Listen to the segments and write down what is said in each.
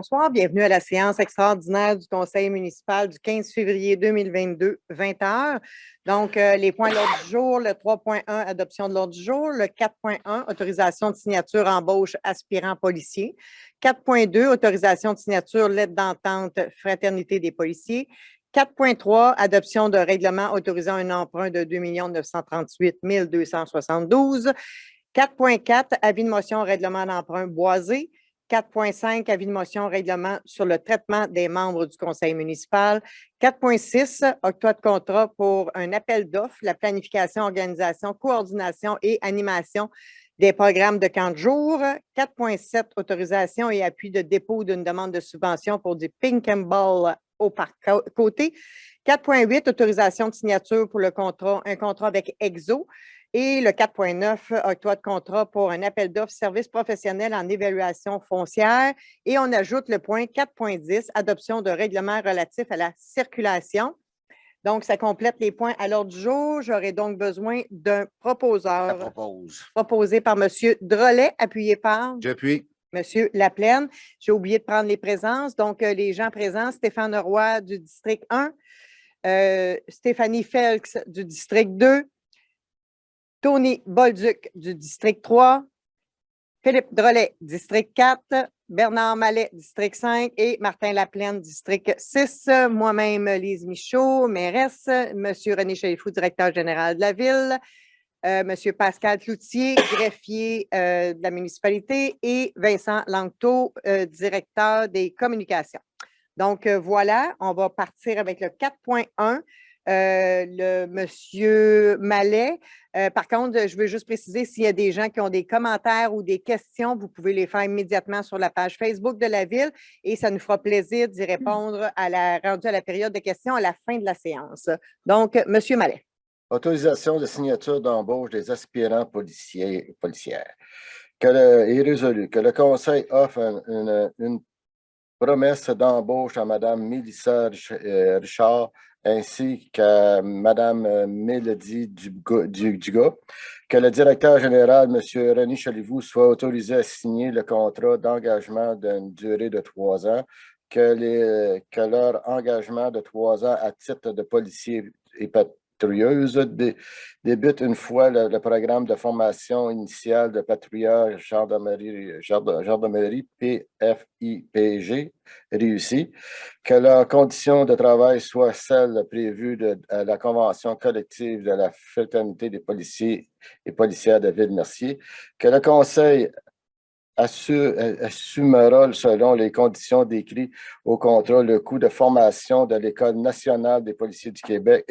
Bonsoir, bienvenue à la séance extraordinaire du Conseil municipal du 15 février 2022, 20 h. Donc, les points de l'ordre du jour, le 3.1, adoption de l'ordre du jour, le 4.1, autorisation de signature embauche aspirant policier, 4.2, autorisation de signature lettre d'entente fraternité des policiers, 4.3, adoption de règlement autorisant un emprunt de 2 938 272, 4.4, avis de motion règlement d'emprunt boisé. 4.5, avis de motion règlement sur le traitement des membres du conseil municipal. 4.6, octroi de contrat pour un appel d'offres, la planification, organisation, coordination et animation des programmes de camp de jour. 4.7, autorisation et appui de dépôt d'une demande de subvention pour du ping and ball au parc côté. 4.8, autorisation de signature pour un contrat avec EXO. Et le 4.9, octroi de contrat pour un appel d'offres service professionnel en évaluation foncière. Et on ajoute le point 4.10, adoption de règlement relatif à la circulation. Donc, ça complète les points à l'ordre du jour. J'aurai donc besoin d'un proposeur. Je propose. Proposé par M. Drolet, appuyé par? J'appuie. M. Laplaine. J'ai oublié de prendre les présences. Donc, les gens présents, Stéphane Roy du district 1, Stéphanie Felks du district 2, Tony Bolduc du district 3, Philippe Drolet, district 4, Bernard Mallet, district 5 et Martin Laplaine, district 6. Moi-même, Lise Michaud, mairesse, M. René Chalifou, directeur général de la ville, M. Pascal Cloutier, greffier de la municipalité et Vincent Langteau, directeur des communications. Donc, voilà, on va partir avec le 4.1. Le monsieur Mallet. Par contre, je veux juste préciser s'il y a des gens qui ont des commentaires ou des questions, vous pouvez les faire immédiatement sur la page Facebook de la Ville et ça nous fera plaisir d'y répondre rendu à la période de questions à la fin de la séance. Donc, monsieur Mallet. Autorisation de signature d'embauche des aspirants policiers et policières. Est résolu que le Conseil offre une promesse d'embauche à Mme Mélissa Richard ainsi qu'à Mme Mélodie Dugas, que le directeur général, M. René Chalifou, soit autorisé à signer le contrat d'engagement d'une durée de 3 ans, que leur engagement de 3 ans à titre de policier et patrouilleuse débute une fois le programme de formation initiale de patrouilleur gendarmerie PFIPG réussi, que leurs conditions de travail soient celles prévues à la Convention collective de la Fraternité des policiers et policières de Ville-Mercier, que le Conseil assumera, selon les conditions décrites au contrat, le coût de formation de l'École nationale des policiers du Québec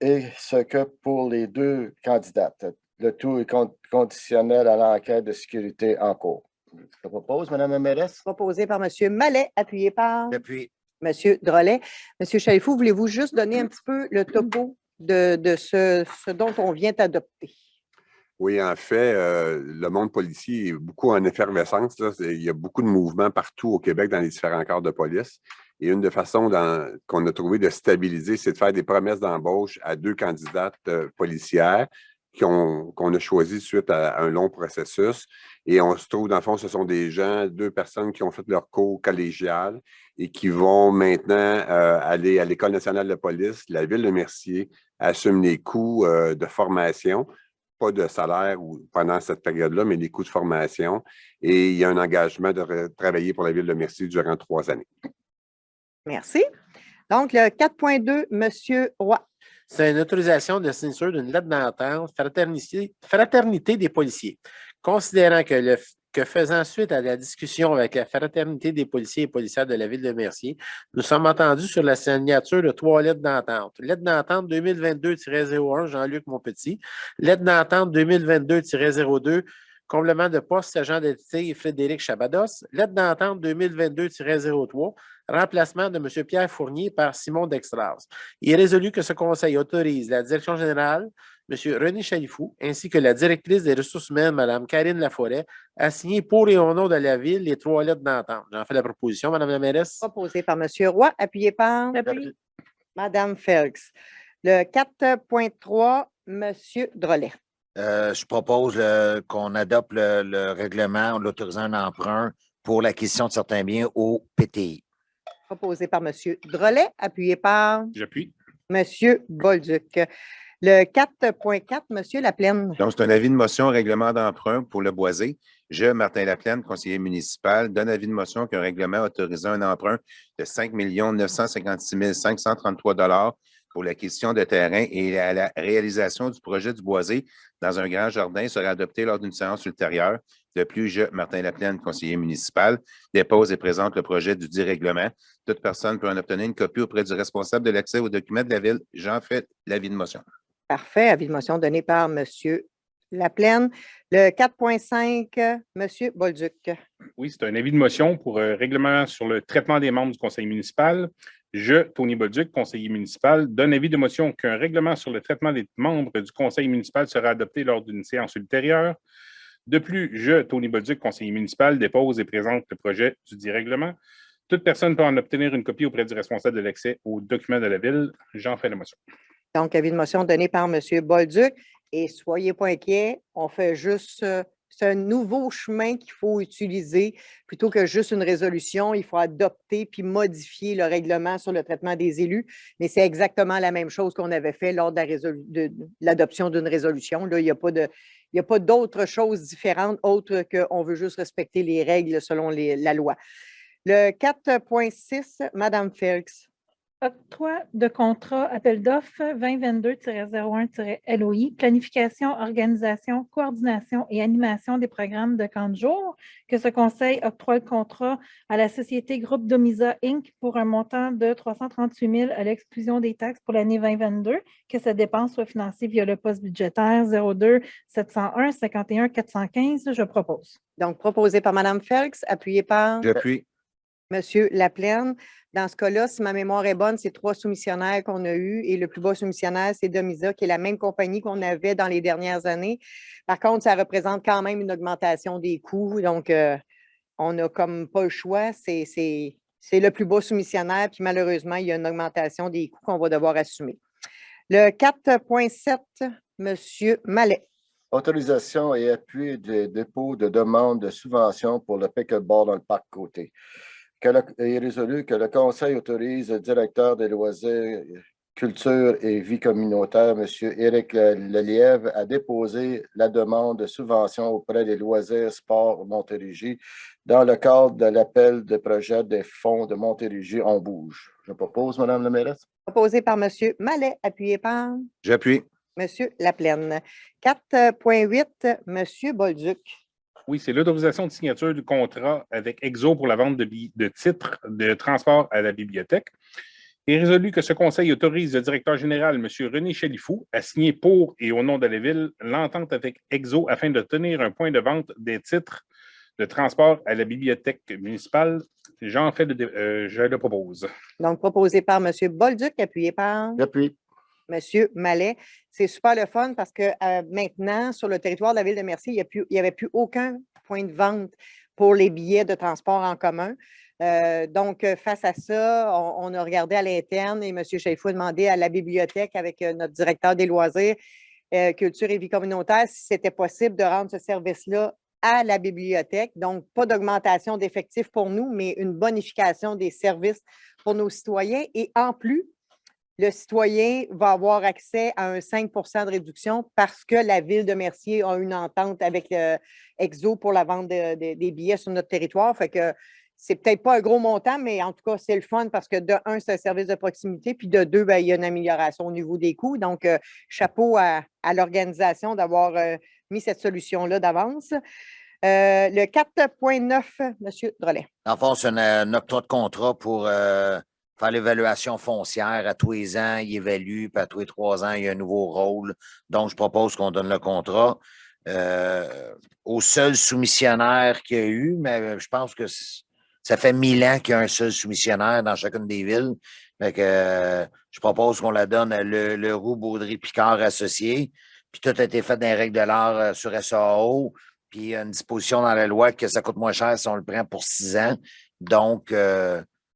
et ce que pour les 2 candidates. Le tout est conditionnel à l'enquête de sécurité en cours. Je propose, Mme la mairesse. Proposé par M. Mallet, appuyé par? J'appuie. M. Drolet. M. Chalifou, voulez-vous juste donner un petit peu le topo de ce dont on vient d'adopter? Oui, en fait, le monde policier est beaucoup en effervescence. Là. Il y a beaucoup de mouvements partout au Québec dans les différents corps de police. Et une des façons qu'on a trouvé de stabiliser, c'est de faire des promesses d'embauche à 2 candidates policières qu'on a choisies suite à un long processus. Et on se trouve, dans le fond, ce sont des gens, 2 personnes qui ont fait leur cours collégial et qui vont maintenant aller à l'École nationale de police. La Ville de Mercier assume les coûts de formation. Pas de salaire pendant cette période-là, mais les coûts de formation. Et il y a un engagement de travailler pour la Ville de Mercier durant 3 années. Merci. Donc, le 4.2, M. Roy. C'est une autorisation de signature d'une lettre d'entente fraternité des policiers. Considérant que faisant suite à la discussion avec la Fraternité des policiers et policières de la Ville de Mercier, nous sommes entendus sur la signature de 3 lettres d'entente. Lettre d'entente 2022-01, Jean-Luc Monpetit. Lettre d'entente 2022-02, complément de poste, agent d'été Frédéric Chabados. Lettre d'entente 2022-03, remplacement de M. Pierre Fournier par Simon Dextras. Il est résolu que ce conseil autorise la direction générale, M. René Chalifou, ainsi que la directrice des ressources humaines, Mme Karine Laforêt, à signer pour et au nom de la Ville les 3 lettres d'entente. J'en fais la proposition, Mme la mairesse. Proposé par M. Roy, appuyé par? Mme Felks. Le 4.3, M. Drolet. Je propose qu'on adopte le règlement l'autorisant un emprunt pour l'acquisition de certains biens au PTI. Proposé par M. Drolet, appuyé par J'appuie. M. Bolduc. Le 4.4, M. Laplaine. Donc, c'est un avis de motion au règlement d'emprunt pour le Boisé. Je, Martin Laplaine, conseiller municipal, donne avis de motion qu'un règlement autorisant un emprunt de 5 956 533 pour l'acquisition de terrain et à la réalisation du projet du Boisé dans un grand jardin sera adopté lors d'une séance ultérieure. De plus, je, Martin Laplaine, conseiller municipal, dépose et présente le projet du dit règlement. Toute personne peut en obtenir une copie auprès du responsable de l'accès aux documents de la Ville. J'en fais l'avis de motion. Parfait. Avis de motion donné par M. Laplaine. Le 4.5, M. Bolduc. Oui, c'est un avis de motion pour règlement sur le traitement des membres du conseil municipal. Je, Tony Bolduc, conseiller municipal, donne avis de motion qu'un règlement sur le traitement des membres du conseil municipal sera adopté lors d'une séance ultérieure. De plus, je, Tony Bolduc, conseiller municipal, dépose et présente le projet du dit règlement. Toute personne peut en obtenir une copie auprès du responsable de l'accès aux documents de la Ville. J'en fais la motion. Donc, avis de motion donné par M. Bolduc. Et soyez pas inquiets, on fait juste, c'est un nouveau chemin qu'il faut utiliser plutôt que juste une résolution. Il faut adopter puis modifier le règlement sur le traitement des élus. Mais c'est exactement la même chose qu'on avait fait lors de l'adoption d'une résolution. Là, il n'y a pas d'autre chose différente autre qu'on veut juste respecter les règles selon la loi. Le 4.6, Mme Felix. Octroi de contrat appel d'offres 2022-01-LOI, planification, organisation, coordination et animation des programmes de camp de jour, que ce conseil octroie le contrat à la société Groupe Domisa Inc. pour un montant de 338 000 à l'exclusion des taxes pour l'année 2022, que cette dépense soit financée via le poste budgétaire 02 701 51 415. Je propose. Donc, proposé par Mme Felix, appuyé par J'appuie. M. Laplaine. Dans ce cas-là, si ma mémoire est bonne, c'est 3 soumissionnaires qu'on a eus et le plus bas soumissionnaire, c'est Domisa, qui est la même compagnie qu'on avait dans les dernières années. Par contre, ça représente quand même une augmentation des coûts. Donc, on n'a comme pas le choix. C'est le plus bas soumissionnaire. Puis malheureusement, il y a une augmentation des coûts qu'on va devoir assumer. Le 4.7, M. Mallet. Autorisation et appui de dépôt de demande de subvention pour le pickleball dans le parc Côté. Il est résolu que le Conseil autorise le directeur des loisirs, culture et vie communautaire, M. Éric Lelièvre, à déposer la demande de subvention auprès des loisirs sport Montérégie dans le cadre de l'appel de projet des fonds de Montérégie On Bouge. Je propose, Mme la mairesse. Proposé par M. Mallet, appuyé par J'appuie. M. Laplaine. 4.8, M. Bolduc. Oui, c'est l'autorisation de signature du contrat avec Exo pour la vente de titres de transport à la bibliothèque. Il est résolu que ce conseil autorise le directeur général, M. René Chalifou, à signer pour et au nom de la Ville l'entente avec Exo afin de tenir un point de vente des titres de transport à la bibliothèque municipale. Je le propose. Donc, proposé par M. Bolduc, appuyé par J'appuie. M. Mallet. C'est super le fun parce que maintenant, sur le territoire de la Ville de Mercier, il n'y avait plus aucun point de vente pour les billets de transport en commun. Donc, face à ça, on a regardé à l'interne et M. Chalifou a demandé à la bibliothèque avec notre directeur des loisirs, culture et vie communautaire, si c'était possible de rendre ce service-là à la bibliothèque. Donc, pas d'augmentation d'effectifs pour nous, mais une bonification des services pour nos citoyens. Et en plus, le citoyen va avoir accès à un 5 de réduction parce que la Ville de Mercier a une entente avec Exo pour la vente des billets sur notre territoire. Fait que c'est peut-être pas un gros montant, mais en tout cas, c'est le fun parce que de un, c'est un service de proximité, puis de deux, il y a une amélioration au niveau des coûts. Donc, chapeau à l'organisation d'avoir mis cette solution-là d'avance. Le 4.9, M. Drolet. En le fond, c'est un octroi de contrat pour faire l'évaluation foncière à tous les ans. Il évalue, puis à tous les 3 ans, il y a un nouveau rôle. Donc, je propose qu'on donne le contrat au seul soumissionnaire qu'il y a eu, mais je pense que ça fait 1000 ans qu'il y a un seul soumissionnaire dans chacune des villes. Fait que, je propose qu'on la donne à Leroux, Baudry, Picard associé. Puis tout a été fait dans les règles de l'art sur SAO. Puis il y a une disposition dans la loi que ça coûte moins cher si on le prend pour 6 ans. Donc,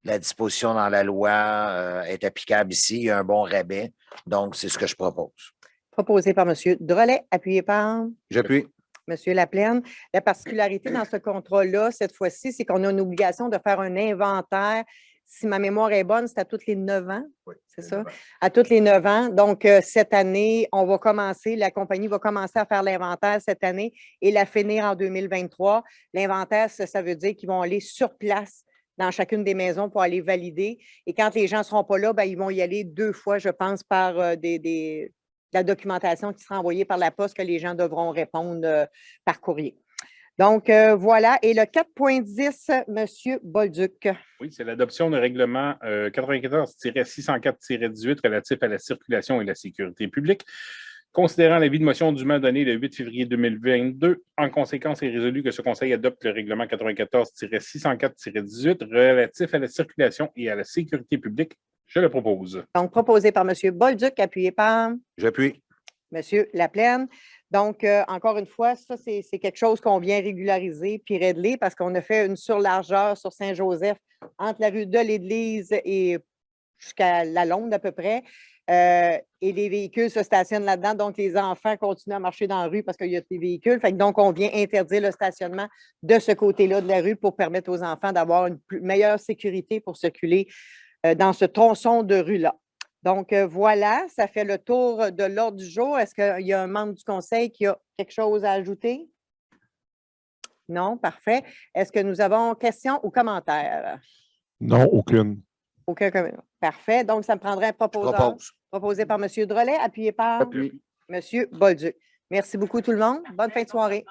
la disposition dans la loi est applicable ici. Il y a un bon rabais. Donc, c'est ce que je propose. Proposé par M. Drolet, appuyé par J'appuie. M. Laplaine. La particularité dans ce contrat-là, cette fois-ci, c'est qu'on a une obligation de faire un inventaire. Si ma mémoire est bonne, c'est à tous les 9 ans, c'est ça? À tous les 9 ans. Donc, cette année, on va commencer, la compagnie va commencer à faire l'inventaire cette année et la finir en 2023. L'inventaire, ça veut dire qu'ils vont aller sur place dans chacune des maisons pour aller valider. Et quand les gens ne seront pas là, ben, ils vont y aller 2 fois, je pense, par la documentation qui sera envoyée par la poste que les gens devront répondre par courrier. Donc, voilà. Et le 4.10, M. Bolduc. Oui, c'est l'adoption de règlement 94-604-18 relatif à la circulation et la sécurité publique. Considérant l'avis de motion dûment donné le 8 février 2022, en conséquence, il est résolu que ce Conseil adopte le règlement 94-604-18 relatif à la circulation et à la sécurité publique. Je le propose. Donc, proposé par M. Bolduc, appuyé par J'appuie. M. Laplaine. Donc, encore une fois, ça, c'est quelque chose qu'on vient régulariser puis régler parce qu'on a fait une surlargeur sur Saint-Joseph entre la rue de l'Église et jusqu'à la Londe à peu près. Et les véhicules se stationnent là-dedans. Donc, les enfants continuent à marcher dans la rue parce qu'il y a des véhicules. Fait que donc, on vient interdire le stationnement de ce côté-là de la rue pour permettre aux enfants d'avoir une meilleure sécurité pour circuler dans ce tronçon de rue-là. Donc, voilà, ça fait le tour de l'ordre du jour. Est-ce qu'il y a un membre du conseil qui a quelque chose à ajouter? Non, parfait. Est-ce que nous avons questions ou commentaires? Non, aucune. Aucun commentaire. Parfait. Donc, ça me prendrait un proposeur. Propose. Proposé par M. Drolet, appuyé par Appui. M. Bolduc. Merci beaucoup tout le monde. Bonne fin de soirée.